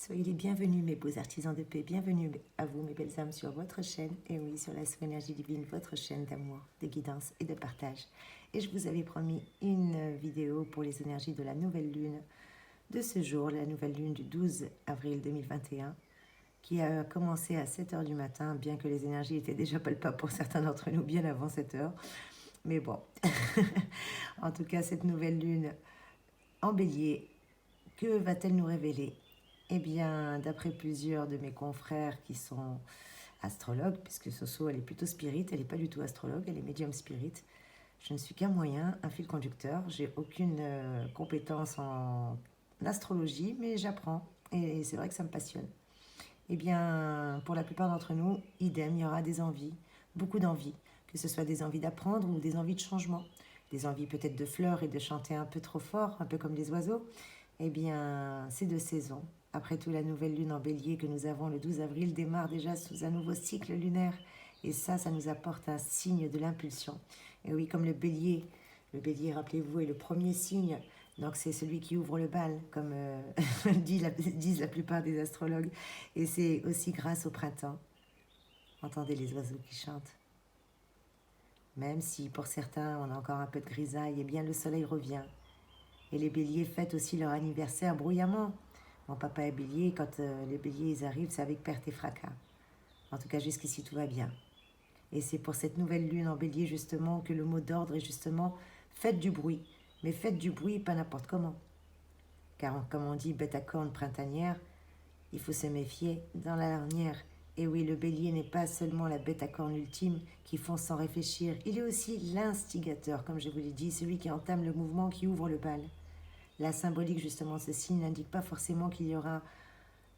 Soyez les bienvenus, mes beaux artisans de paix. Bienvenue à vous, mes belles âmes, sur votre chaîne. Et oui, sur la énergie divine, votre chaîne d'amour, de guidance et de partage. Et je vous avais promis une vidéo pour les énergies de la nouvelle lune de ce jour, la nouvelle lune du 12 avril 2021, qui a commencé à 7 h du matin, bien que les énergies étaient déjà palpables pour certains d'entre nous bien avant 7 h. Mais bon, en tout cas, cette nouvelle lune en bélier, que va-t-elle nous révéler? Eh bien, d'après plusieurs de mes confrères qui sont astrologues, puisque Soso, elle est plutôt spirit, elle n'est pas du tout astrologue, elle est médium spirit. Je ne suis qu'un moyen, un fil conducteur. J'ai aucune compétence en astrologie, mais j'apprends. Et c'est vrai que ça me passionne. Eh bien, pour la plupart d'entre nous, idem, il y aura des envies, beaucoup d'envies, que ce soit des envies d'apprendre ou des envies de changement. Des envies peut-être de fleurs et de chanter un peu trop fort, un peu comme les oiseaux. Eh bien, c'est de saison. Après tout, la nouvelle lune en bélier que nous avons le 12 avril démarre déjà sous un nouveau cycle lunaire. Et ça nous apporte un signe de l'impulsion. Et oui, comme le bélier, rappelez-vous, est le premier signe. Donc c'est celui qui ouvre le bal, comme disent la plupart des astrologues. Et c'est aussi grâce au printemps. Entendez les oiseaux qui chantent. Même si pour certains on a encore un peu de grisaille, eh bien le soleil revient. Et les béliers fêtent aussi leur anniversaire bruyamment. Mon papa est bélier, quand les béliers ils arrivent, c'est avec perte et fracas. En tout cas, jusqu'ici, tout va bien. Et c'est pour cette nouvelle lune en bélier, justement, que le mot d'ordre est justement « faites du bruit ». Mais faites du bruit, pas n'importe comment. Car, comme on dit, bête à cornes printanière, il faut se méfier dans la lanière. Et oui, le bélier n'est pas seulement la bête à cornes ultime qui fonce sans réfléchir. Il est aussi l'instigateur, comme je vous l'ai dit, celui qui entame le mouvement, qui ouvre le bal. La symbolique, justement, ce signe n'indique pas forcément qu'il y aura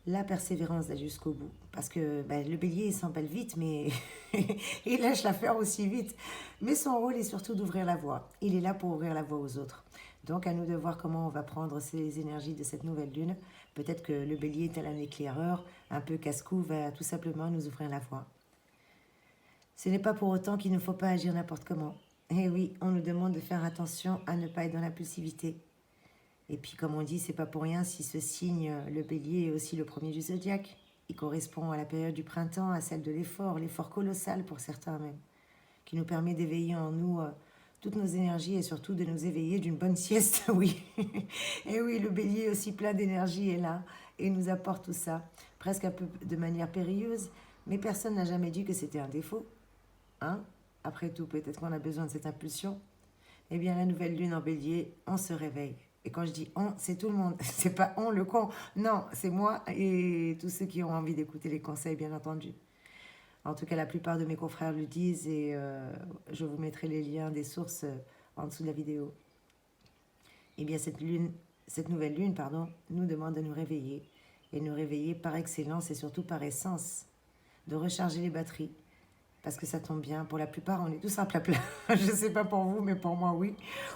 la persévérance jusqu'au bout. Parce que le bélier, il s'emballe vite, mais il lâche l'affaire aussi vite. Mais son rôle est surtout d'ouvrir la voie. Il est là pour ouvrir la voie aux autres. Donc, à nous de voir comment on va prendre ces énergies de cette nouvelle lune. Peut-être que le bélier, tel un éclaireur, un peu casse-cou, va tout simplement nous ouvrir la voie. Ce n'est pas pour autant qu'il ne faut pas agir n'importe comment. Et oui, on nous demande de faire attention à ne pas être dans l'impulsivité. Et puis, comme on dit, c'est pas pour rien si ce signe, le bélier, est aussi le premier du zodiaque. Il correspond à la période du printemps, à celle de l'effort colossal pour certains même, qui nous permet d'éveiller en nous toutes nos énergies et surtout de nous éveiller d'une bonne sieste, oui. Et oui, le bélier aussi plein d'énergie est là et nous apporte tout ça, presque un peu de manière périlleuse, mais personne n'a jamais dit que c'était un défaut. Hein? Après tout, peut-être qu'on a besoin de cette impulsion. Eh bien, la nouvelle lune en bélier, on se réveille. Et quand je dis on, c'est tout le monde. C'est pas on le con. Non, c'est moi et tous ceux qui ont envie d'écouter les conseils, bien entendu. En tout cas, la plupart de mes confrères le disent et je vous mettrai les liens des sources en dessous de la vidéo. Eh bien, cette nouvelle lune, nous demande de nous réveiller. Et nous réveiller par excellence et surtout par essence. De recharger les batteries. Parce que ça tombe bien, pour la plupart, on est tous à plat-plat. Je ne sais pas pour vous, mais pour moi, oui.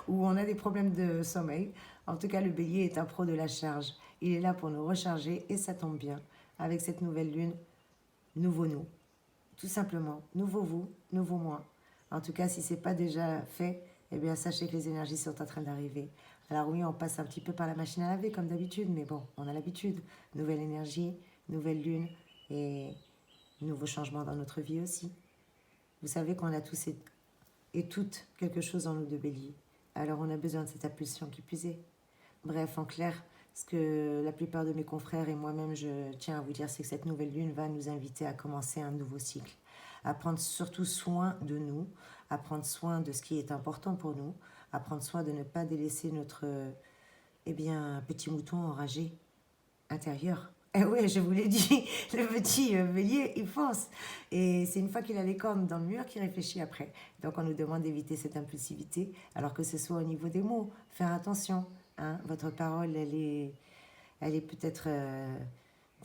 Ou on a des problèmes de sommeil. En tout cas, le bélier est un pro de la charge. Il est là pour nous recharger et ça tombe bien. Avec cette nouvelle lune, nouveau nous. Tout simplement, nouveau vous, nouveau moi. En tout cas, si ce n'est pas déjà fait, eh bien, sachez que les énergies sont en train d'arriver. Alors oui, on passe un petit peu par la machine à laver, comme d'habitude, mais bon, on a l'habitude. Nouvelle énergie, nouvelle lune et nouveau changement dans notre vie aussi. Vous savez qu'on a tous et toutes quelque chose en nous de bélier. Alors on a besoin de cette impulsion qui plus est. Bref, en clair, ce que la plupart de mes confrères et moi-même, je tiens à vous dire, c'est que cette nouvelle lune va nous inviter à commencer un nouveau cycle. À prendre surtout soin de nous, à prendre soin de ce qui est important pour nous, à prendre soin de ne pas délaisser notre petit mouton enragé intérieur. Eh oui, je vous l'ai dit, le petit bélier, il fonce. Et c'est une fois qu'il a les cornes dans le mur qu'il réfléchit après. Donc on nous demande d'éviter cette impulsivité, alors que ce soit au niveau des mots. Faire attention, hein. Votre parole, elle est peut-être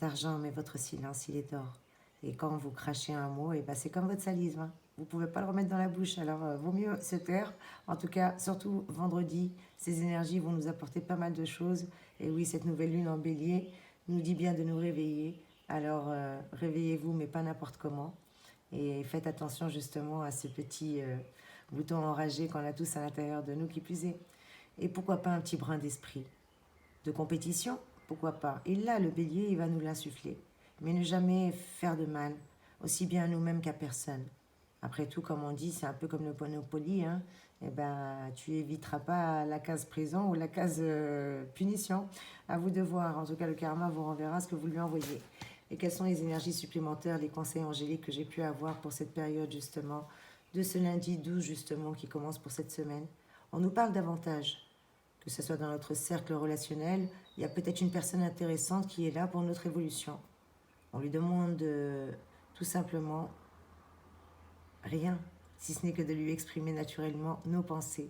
d'argent, mais votre silence, il est d'or. Et quand vous crachez un mot, c'est comme votre salive. Hein. Vous ne pouvez pas le remettre dans la bouche, alors vaut mieux se taire. En tout cas, surtout vendredi, ces énergies vont nous apporter pas mal de choses. Et oui, cette nouvelle lune en bélier nous dit bien de nous réveiller. Alors, réveillez-vous, mais pas n'importe comment. Et faites attention justement à ce petit bouton enragé qu'on a tous à l'intérieur de nous, qui plus est. Et pourquoi pas un petit brin d'esprit de compétition, pourquoi pas. Et là, le bélier, il va nous l'insuffler. Mais ne jamais faire de mal, aussi bien à nous-mêmes qu'à personne. Après tout, comme on dit, c'est un peu comme le Monopoly, hein. Eh ben, tu éviteras pas la case présent ou la case punition. À vous de voir. En tout cas, le karma vous renverra ce que vous lui envoyez. Et quelles sont les énergies supplémentaires, les conseils angéliques que j'ai pu avoir pour cette période justement, de ce lundi 12 justement qui commence pour cette semaine. On nous parle davantage, que ce soit dans notre cercle relationnel, il y a peut-être une personne intéressante qui est là pour notre évolution. On lui demande tout simplement rien, si ce n'est que de lui exprimer naturellement nos pensées.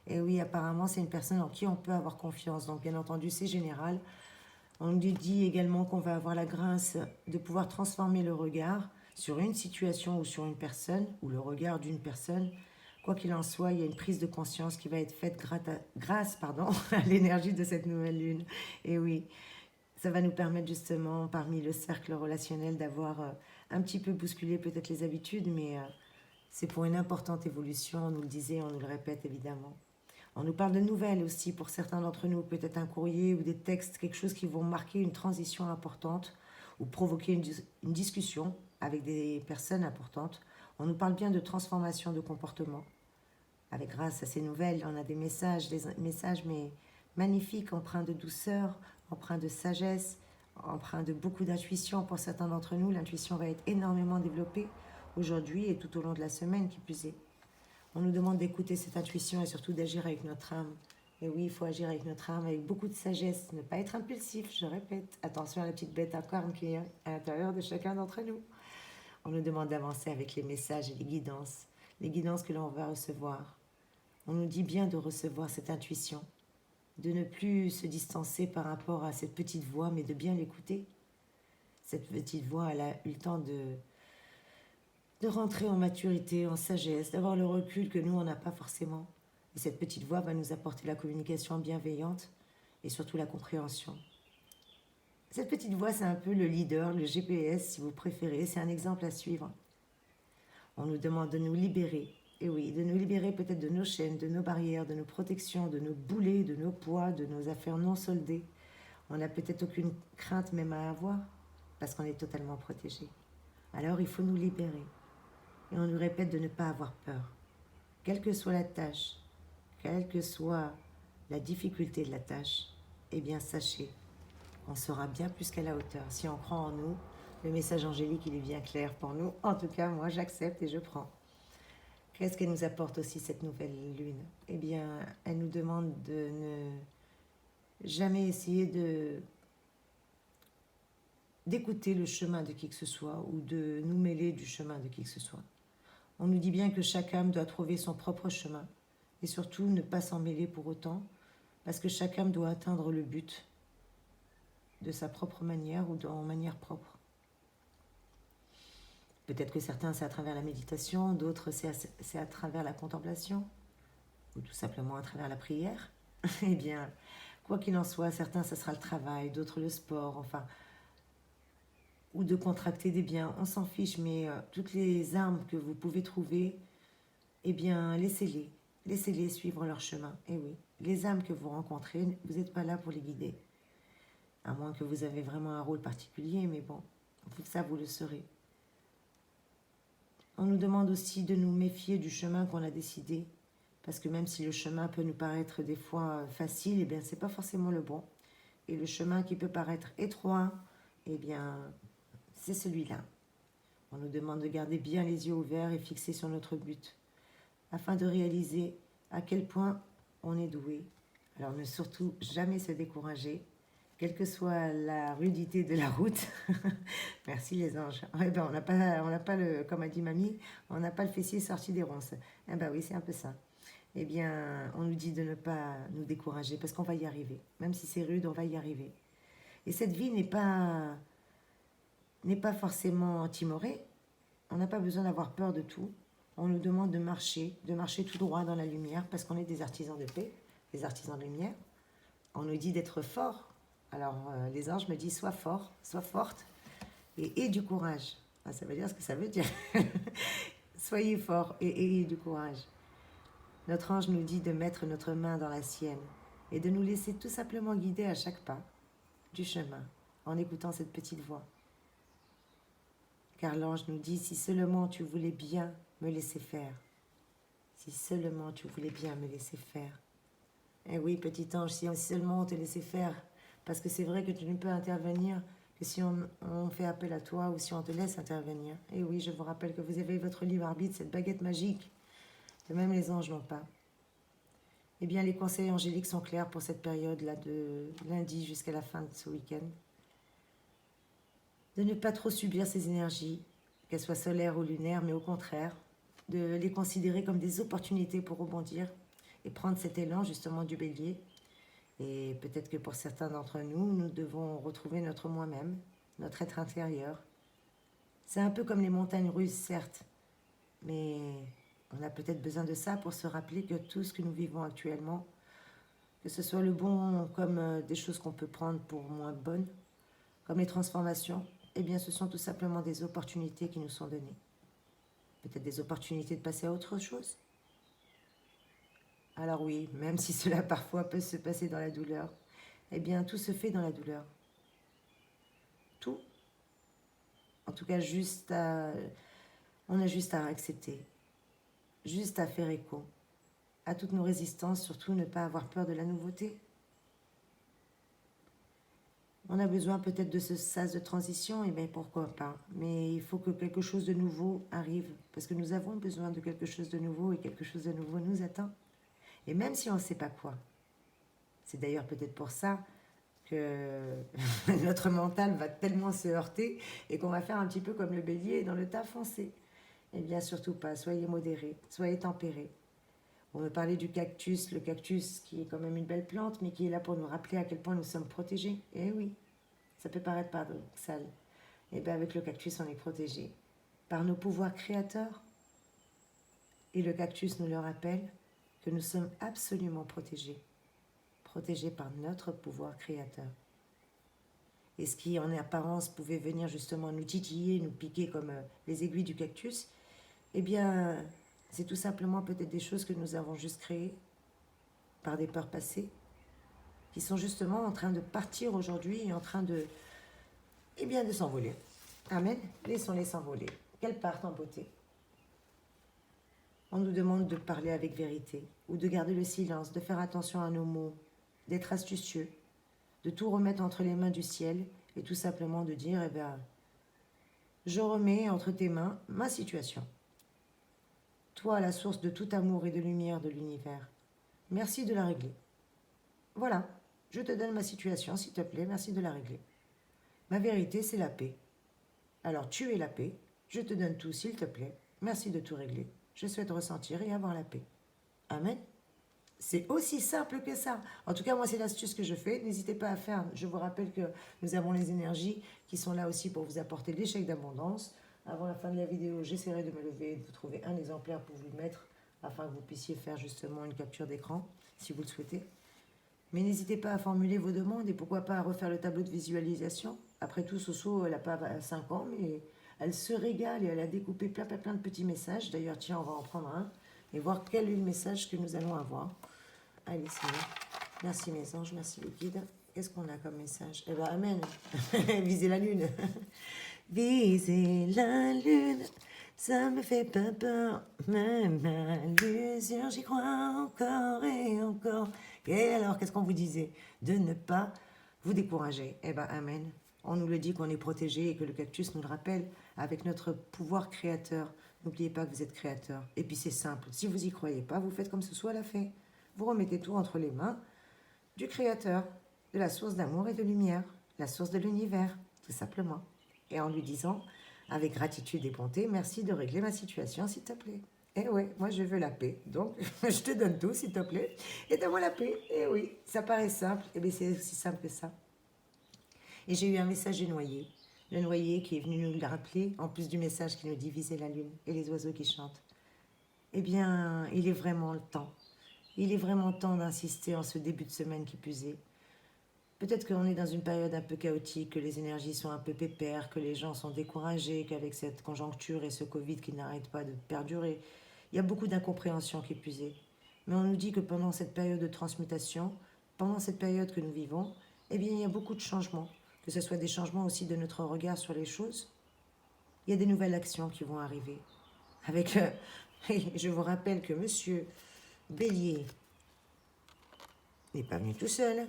Et oui, apparemment, c'est une personne en qui on peut avoir confiance. Donc, bien entendu, c'est général. On nous dit également qu'on va avoir la grâce de pouvoir transformer le regard sur une situation ou sur une personne, ou le regard d'une personne. Quoi qu'il en soit, il y a une prise de conscience qui va être faite grâce à l'énergie de cette nouvelle lune. Et oui, ça va nous permettre justement, parmi le cercle relationnel, d'avoir un petit peu bousculé peut-être les habitudes, mais c'est pour une importante évolution, on nous le disait, on nous le répète évidemment. On nous parle de nouvelles aussi pour certains d'entre nous, peut-être un courrier ou des textes, quelque chose qui vont marquer une transition importante ou provoquer une discussion avec des personnes importantes. On nous parle bien de transformation de comportement. Avec grâce à ces nouvelles, on a des messages mais magnifiques, empreints de douceur, empreints de sagesse, empreints de beaucoup d'intuition pour certains d'entre nous. L'intuition va être énormément développée aujourd'hui et tout au long de la semaine qui plus est. On nous demande d'écouter cette intuition et surtout d'agir avec notre âme. Et oui, il faut agir avec notre âme, avec beaucoup de sagesse, ne pas être impulsif, je répète. Attention à la petite bête à cornes qui est à l'intérieur de chacun d'entre nous. On nous demande d'avancer avec les messages et les guidances que l'on va recevoir. On nous dit bien de recevoir cette intuition, de ne plus se distancer par rapport à cette petite voix, mais de bien l'écouter. Cette petite voix, elle a eu le temps de rentrer en maturité, en sagesse, d'avoir le recul que nous, on n'a pas forcément. Et cette petite voix va nous apporter la communication bienveillante et surtout la compréhension. Cette petite voix, c'est un peu le leader, le GPS, si vous préférez. C'est un exemple à suivre. On nous demande de nous libérer. Et oui, de nous libérer peut-être de nos chaînes, de nos barrières, de nos protections, de nos boulets, de nos poids, de nos affaires non soldées. On n'a peut-être aucune crainte même à avoir parce qu'on est totalement protégé. Alors il faut nous libérer. Et on nous répète de ne pas avoir peur. Quelle que soit la tâche, quelle que soit la difficulté de la tâche, eh bien sachez, on sera bien plus qu'à la hauteur. Si on croit en nous, le message angélique, il est bien clair pour nous. En tout cas, moi, j'accepte et je prends. Qu'est-ce qu'elle nous apporte aussi, cette nouvelle lune? Eh bien, elle nous demande de ne jamais essayer d'écouter le chemin de qui que ce soit ou de nous mêler du chemin de qui que ce soit. On nous dit bien que chaque âme doit trouver son propre chemin et surtout ne pas s'en mêler pour autant parce que chaque âme doit atteindre le but de sa propre manière ou en manière propre. Peut-être que certains, c'est à travers la méditation, d'autres, c'est à travers la contemplation, ou tout simplement à travers la prière. Eh bien, quoi qu'il en soit, certains, ça sera le travail, d'autres le sport, enfin, ou de contracter des biens, on s'en fiche, mais toutes les armes que vous pouvez trouver, eh bien, laissez-les suivre leur chemin. Et oui, les âmes que vous rencontrez, vous n'êtes pas là pour les guider, à moins que vous avez vraiment un rôle particulier, mais bon, ça, vous le saurez. On nous demande aussi de nous méfier du chemin qu'on a décidé, parce que même si le chemin peut nous paraître des fois facile, eh bien, c'est pas forcément le bon. Et le chemin qui peut paraître étroit, eh bien, c'est celui-là. On nous demande de garder bien les yeux ouverts et fixés sur notre but, afin de réaliser à quel point on est doué. Alors, ne surtout jamais se décourager, quelle que soit la rudité de la route. Merci les anges. Ouais, ben, on n'a pas le, comme a dit mamie, on n'a pas le fessier sorti des ronces. Eh ben oui, c'est un peu ça. Eh bien, on nous dit de ne pas nous décourager parce qu'on va y arriver. Même si c'est rude, on va y arriver. Et cette vie n'est pas forcément timorée. On n'a pas besoin d'avoir peur de tout. On nous demande de marcher tout droit dans la lumière parce qu'on est des artisans de paix, des artisans de lumière. On nous dit d'être fort. Alors, les anges me disent, sois fort, sois forte, et aie du courage. Ah, ça veut dire ce que ça veut dire. Soyez fort et ayez du courage. Notre ange nous dit de mettre notre main dans la sienne et de nous laisser tout simplement guider à chaque pas. du chemin en écoutant cette petite voix. Car l'ange nous dit, si seulement tu voulais bien me laisser faire. Si seulement tu voulais bien me laisser faire. Eh oui, petit ange, si seulement on te laissait faire. Parce que c'est vrai que tu ne peux intervenir que si on fait appel à toi ou si on te laisse intervenir. Et oui, je vous rappelle que vous avez votre libre arbitre, cette baguette magique, que même les anges n'ont pas. Eh bien, les conseils angéliques sont clairs pour cette période-là de lundi jusqu'à la fin de ce week-end. De ne pas trop subir ces énergies, qu'elles soient solaires ou lunaires, mais au contraire, de les considérer comme des opportunités pour rebondir et prendre cet élan justement du bélier. Et peut-être que pour certains d'entre nous, nous devons retrouver notre moi-même, notre être intérieur. C'est un peu comme les montagnes russes, certes, mais on a peut-être besoin de ça pour se rappeler que tout ce que nous vivons actuellement, que ce soit le bon comme des choses qu'on peut prendre pour moins bonnes, comme les transformations, eh bien ce sont tout simplement des opportunités qui nous sont données. Peut-être des opportunités de passer à autre chose. Alors oui, même si cela parfois peut se passer dans la douleur, eh bien tout se fait dans la douleur. Tout. En tout cas, on a juste à accepter, juste à faire écho à toutes nos résistances, surtout ne pas avoir peur de la nouveauté. On a besoin peut-être de ce sas de transition, et bien pourquoi pas. Mais il faut que quelque chose de nouveau arrive, parce que nous avons besoin de quelque chose de nouveau, et quelque chose de nouveau nous attend. Et même si on ne sait pas quoi. C'est d'ailleurs peut-être pour ça que notre mental va tellement se heurter, et qu'on va faire un petit peu comme le bélier dans le tas foncé. Eh bien surtout pas, soyez modérés, soyez tempérés. On me parlait du cactus, le cactus qui est quand même une belle plante, mais qui est là pour nous rappeler à quel point nous sommes protégés. Eh oui, ça peut paraître paradoxal. Et bien avec le cactus, on est protégé par nos pouvoirs créateurs. Et le cactus nous le rappelle que nous sommes absolument protégés. Protégés par notre pouvoir créateur. Et ce qui en apparence pouvait venir justement nous titiller, nous piquer comme les aiguilles du cactus, eh bien c'est tout simplement peut-être des choses que nous avons juste créées par des peurs passées, qui sont justement en train de partir aujourd'hui et en train de, eh bien, de s'envoler. Amen. Laissons-les s'envoler. Qu'elles partent en beauté. On nous demande de parler avec vérité, ou de garder le silence, de faire attention à nos mots, d'être astucieux, de tout remettre entre les mains du ciel, et tout simplement de dire, eh bien, je remets entre tes mains ma situation. Toi, la source de tout amour et de lumière de l'univers. Merci de la régler. Voilà, je te donne ma situation, s'il te plaît, merci de la régler. Ma vérité, c'est la paix. Alors, tu es la paix, je te donne tout, s'il te plaît, merci de tout régler. Je souhaite ressentir et avoir la paix. Amen. C'est aussi simple que ça. En tout cas, moi, c'est l'astuce que je fais. N'hésitez pas à faire. Je vous rappelle que nous avons les énergies qui sont là aussi pour vous apporter l'échec d'abondance. Avant la fin de la vidéo, j'essaierai de me lever et de vous trouver un exemplaire pour vous le mettre afin que vous puissiez faire justement une capture d'écran si vous le souhaitez. Mais n'hésitez pas à formuler vos demandes et pourquoi pas à refaire le tableau de visualisation. Après tout, Soso, elle n'a pas 5 ans, mais elle se régale et elle a découpé plein de petits messages. D'ailleurs, tiens, on va en prendre un et voir quel est le message que nous allons avoir. Allez, c'est bon. Merci mes anges, merci les guides. Qu'est-ce qu'on a comme message? Eh bien, amen. Visez la lune. Viser la lune, ça me fait pas peur, même à l'usure, j'y crois encore et encore. Et alors, qu'est-ce qu'on vous disait? De ne pas vous décourager. Eh bien, amen. On nous le dit qu'on est protégé et que le cactus nous le rappelle avec notre pouvoir créateur. N'oubliez pas que vous êtes créateur. Et puis c'est simple, si vous n'y croyez pas, vous faites comme ce soit l'a fait. Vous remettez tout entre les mains du créateur, de la source d'amour et de lumière, la source de l'univers, tout simplement. Et en lui disant, avec gratitude et bonté, merci de régler ma situation, s'il te plaît. Eh ouais, moi je veux la paix, donc je te donne tout, s'il te plaît, et donne-moi la paix. Eh oui, ça paraît simple, et bien c'est aussi simple que ça. Et j'ai eu un message du noyer, le noyer qui est venu nous le rappeler, en plus du message qui nous dit viser la lune et les oiseaux qui chantent. Eh bien, il est vraiment le temps. Il est vraiment temps d'insister en ce début de semaine qui plus est. Peut-être qu'on est dans une période un peu chaotique, que les énergies sont un peu pépères, que les gens sont découragés, qu'avec cette conjoncture et ce Covid qui n'arrête pas de perdurer, il y a beaucoup d'incompréhension qui puisait. Mais on nous dit que pendant cette période de transmutation, pendant cette période que nous vivons, eh bien, il y a beaucoup de changements, que ce soit des changements aussi de notre regard sur les choses. Il y a des nouvelles actions qui vont arriver. Avec le... Je vous rappelle que Monsieur Bélier n'est pas venu tout seul.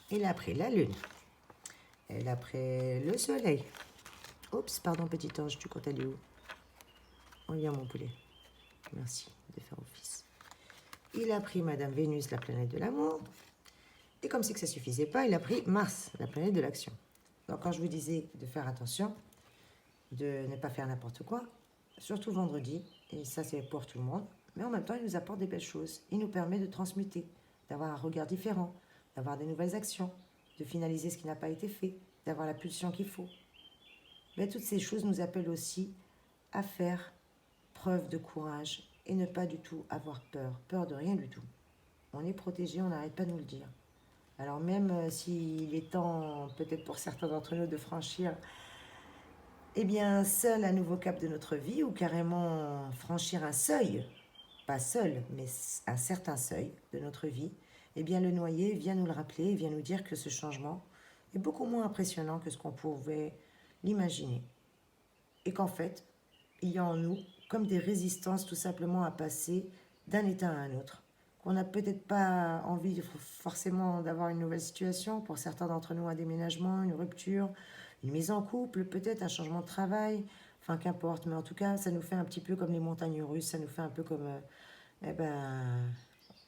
Il a pris la Lune. Il a pris le Soleil. Oups, pardon, petit ange, tu comptes aller où? On vient, mon poulet. Merci de faire office. Il a pris Madame Vénus, la planète de l'amour. Et comme si que ça ne suffisait pas, il a pris Mars, la planète de l'action. Donc quand je vous disais de faire attention, de ne pas faire n'importe quoi, surtout vendredi, et ça c'est pour tout le monde, mais en même temps il nous apporte des belles choses. Il nous permet de transmuter, d'avoir un regard différent, d'avoir des nouvelles actions, de finaliser ce qui n'a pas été fait, d'avoir la pulsion qu'il faut. Mais toutes ces choses nous appellent aussi à faire preuve de courage et ne pas du tout avoir peur de rien du tout. On est protégé, on n'arrête pas de nous le dire. Alors même s'il est temps, peut-être pour certains d'entre nous, de franchir eh bien, seul un nouveau cap de notre vie, ou carrément franchir un seuil, pas seul, mais un certain seuil de notre vie, eh bien le noyer vient nous le rappeler, vient nous dire que ce changement est beaucoup moins impressionnant que ce qu'on pouvait l'imaginer. Et qu'en fait, il y a en nous comme des résistances tout simplement à passer d'un état à un autre. Qu'on n'a peut-être pas envie forcément d'avoir une nouvelle situation, pour certains d'entre nous un déménagement, une rupture, une mise en couple, peut-être un changement de travail, enfin qu'importe, mais en tout cas ça nous fait un petit peu comme les montagnes russes, ça nous fait un peu comme, on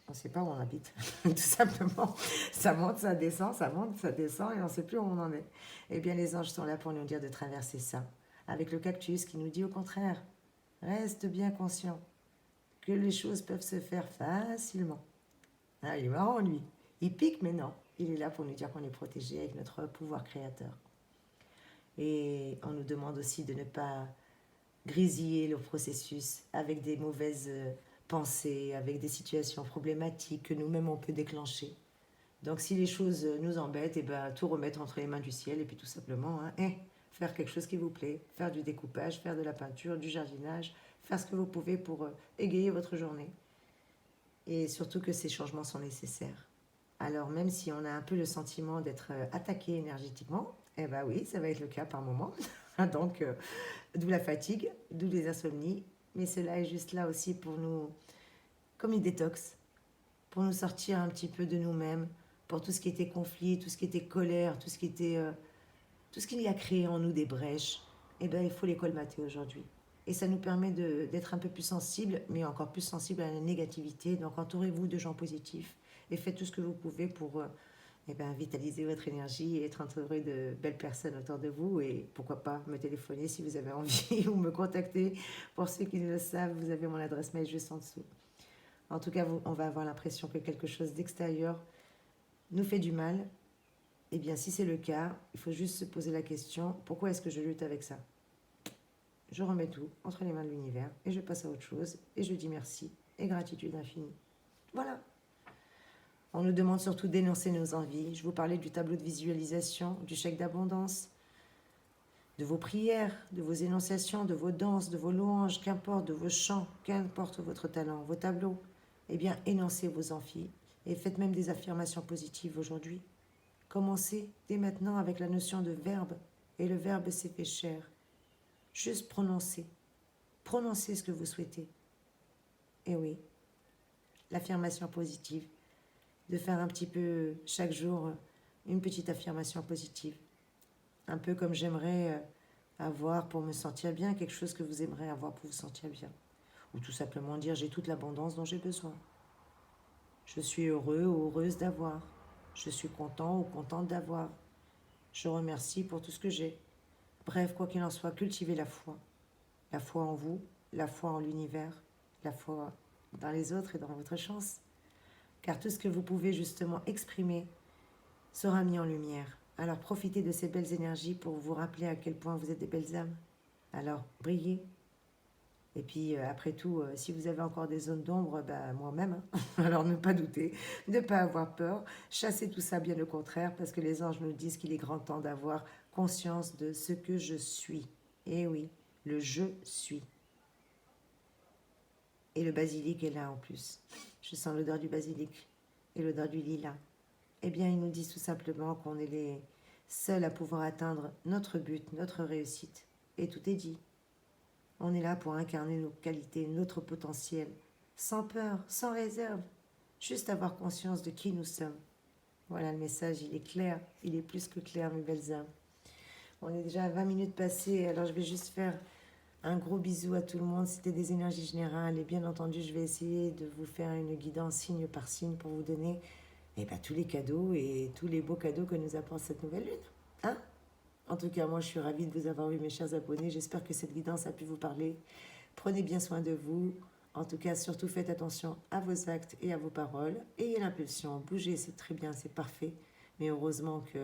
ne sait pas où on habite, tout simplement, ça monte, ça descend, ça monte, ça descend et on ne sait plus où on en est. Eh bien les anges sont là pour nous dire de traverser ça, avec le cactus qui nous dit au contraire, reste bien conscient que les choses peuvent se faire facilement. Ah, il est marrant, lui. Il pique, mais non. Il est là pour nous dire qu'on est protégé avec notre pouvoir créateur. Et on nous demande aussi de ne pas grésiller le processus avec des mauvaises pensées, avec des situations problématiques que nous-mêmes on peut déclencher. Donc si les choses nous embêtent, et ben, tout remettre entre les mains du ciel et puis tout simplement faire quelque chose qui vous plaît, faire du découpage, faire de la peinture, du jardinage, faire ce que vous pouvez pour égayer votre journée. Et surtout que ces changements sont nécessaires. Alors même si on a un peu le sentiment d'être attaqué énergétiquement, eh bien oui, ça va être le cas par moment. Donc, d'où la fatigue, d'où les insomnies. Mais cela est juste là aussi pour nous, comme une détox, pour nous sortir un petit peu de nous-mêmes, pour tout ce qui était conflit, tout ce qui était colère, tout ce qui y a créé en nous des brèches. Eh bien, il faut les colmater aujourd'hui. Et ça nous permet d'être un peu plus sensibles, mais encore plus sensibles à la négativité. Donc entourez-vous de gens positifs et faites tout ce que vous pouvez pour vitaliser votre énergie et être entouré de belles personnes autour de vous. Et pourquoi pas me téléphoner si vous avez envie ou me contacter. Pour ceux qui le savent, vous avez mon adresse mail juste en dessous. En tout cas, on va avoir l'impression que quelque chose d'extérieur nous fait du mal. Eh bien, si c'est le cas, il faut juste se poser la question, pourquoi est-ce que je lutte avec ça ? Je remets tout entre les mains de l'univers et je passe à autre chose et je dis merci et gratitude infinie. Voilà. On nous demande surtout d'énoncer nos envies. Je vous parlais du tableau de visualisation, du chèque d'abondance, de vos prières, de vos énonciations, de vos danses, de vos louanges, qu'importe, de vos chants, qu'importe votre talent, vos tableaux. Eh bien, énoncez vos envies et faites même des affirmations positives aujourd'hui. Commencez dès maintenant avec la notion de verbe et le verbe s'est fait chair. Juste prononcez. Prononcez ce que vous souhaitez. Et oui, l'affirmation positive, de faire un petit peu chaque jour une petite affirmation positive. Un peu comme j'aimerais avoir pour me sentir bien, quelque chose que vous aimeriez avoir pour vous sentir bien. Ou tout simplement dire j'ai toute l'abondance dont j'ai besoin. Je suis heureux ou heureuse d'avoir. Je suis content ou contente d'avoir. Je remercie pour tout ce que j'ai. Bref, quoi qu'il en soit, cultivez la foi. La foi en vous, la foi en l'univers, la foi dans les autres et dans votre chance. Car tout ce que vous pouvez justement exprimer sera mis en lumière. Alors profitez de ces belles énergies pour vous rappeler à quel point vous êtes des belles âmes. Alors brillez. Et puis après tout, si vous avez encore des zones d'ombre, moi-même, alors ne pas douter, ne pas avoir peur, chassez tout ça bien au contraire, parce que les anges nous disent qu'il est grand temps d'avoir conscience de ce que je suis. Et oui, le je suis. Et le basilic est là en plus. Je sens l'odeur du basilic et l'odeur du lilas. Eh bien, ils nous disent tout simplement qu'on est les seuls à pouvoir atteindre notre but, notre réussite. Et tout est dit. On est là pour incarner nos qualités, notre potentiel, sans peur, sans réserve, juste avoir conscience de qui nous sommes. Voilà, le message, il est clair, il est plus que clair, mes belles âmes. On est déjà à 20 minutes passées, alors je vais juste faire un gros bisou à tout le monde. C'était des énergies générales et bien entendu, je vais essayer de vous faire une guidance signe par signe pour vous donner tous les cadeaux et tous les beaux cadeaux que nous apporte cette nouvelle lune. Hein? En tout cas, moi, je suis ravie de vous avoir eu, mes chers abonnés. J'espère que cette guidance a pu vous parler. Prenez bien soin de vous. En tout cas, surtout faites attention à vos actes et à vos paroles. Ayez l'impulsion, bougez, c'est très bien, c'est parfait. Mais heureusement que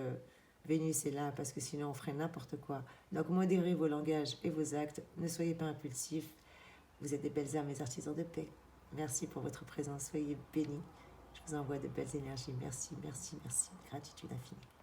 Vénus est là, parce que sinon on ferait n'importe quoi. Donc modérez vos langages et vos actes. Ne soyez pas impulsifs. Vous êtes des belles âmes et artisans de paix. Merci pour votre présence. Soyez bénis. Je vous envoie de belles énergies. Merci, merci, merci. Gratitude infinie.